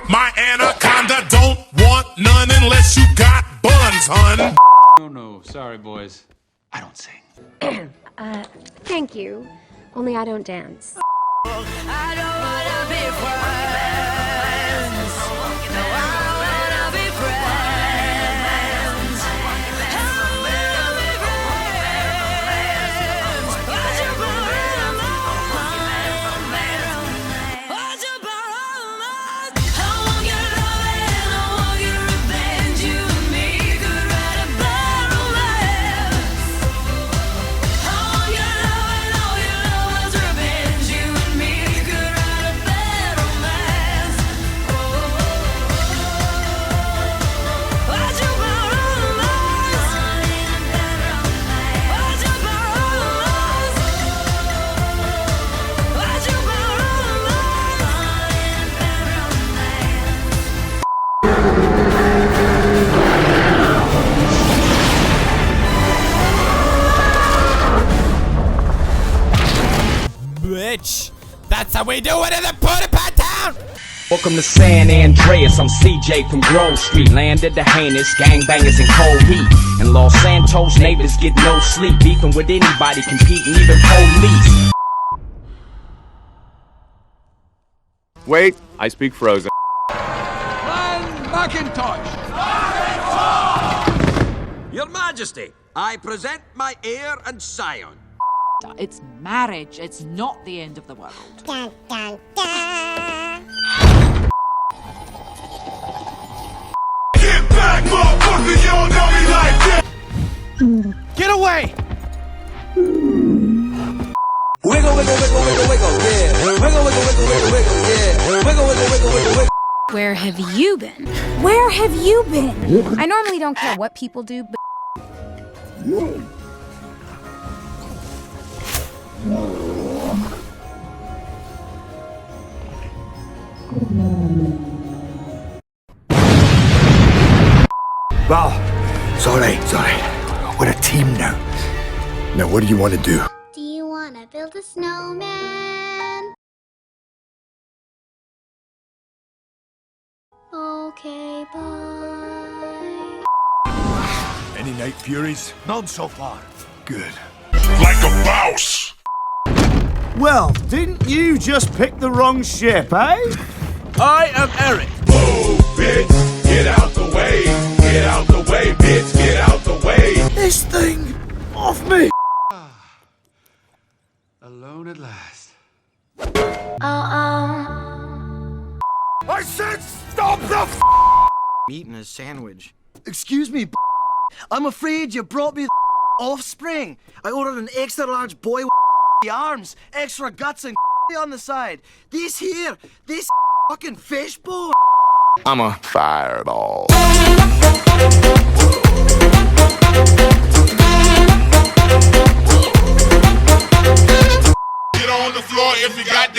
My anaconda don't want none unless you got buns, hun. Oh no, sorry boys. I don't sing. Thank you. Only I don't dance. I don't wanna be friends. No, I wanna be friends. I wanna be friends. Why'd you borrow mine? I want your loving, I want your revenge. You and me could write a bad romance. I want your loving, all your love's revenge. You and me could write a bad romance. Why'd you borrow mine? Why'd you borrow mine? Why'd you borrow Bitch, that's how we do it in the Porta Pot Town! Welcome to San Andreas, I'm CJ from Grove Street. Landed the heinous, gangbangers in cold heat. In Los Santos, neighbors get no sleep. Beefing with anybody, competing, even police. Wait, I speak Frozen. Macintosh! Your Majesty, I present my heir and scion. It's marriage. It's not the end of the world. Dun, dun, dun. Get back, motherfucker, you don't know me like that. Get away! Wiggle, wiggle, wiggle, wiggle, wiggle, yeah. Wiggle, wiggle, wiggle, wiggle, wiggle, yeah. Wiggle, wiggle, wiggle, wiggle, wiggle. Where have you been? Where have you been? I normally don't care what people do, but... Well, it's all right. We're a team now. Now, what do you want to do? Do you want to build a snowman? Okay, bye. Any night furies? None so far. Good. Like a mouse. Well, didn't you just pick the wrong ship, eh? I am Eric. Whoa, bitch, get out the way. Get out the way, bitch, get out the way. This thing off me! Alone at last. I said stop the Eating a sandwich. Excuse me, I'm afraid you brought me offspring. I ordered an extra large boy with arms, extra guts and on the side. This fucking fishbone. I'm a fireball. Get on the floor if you got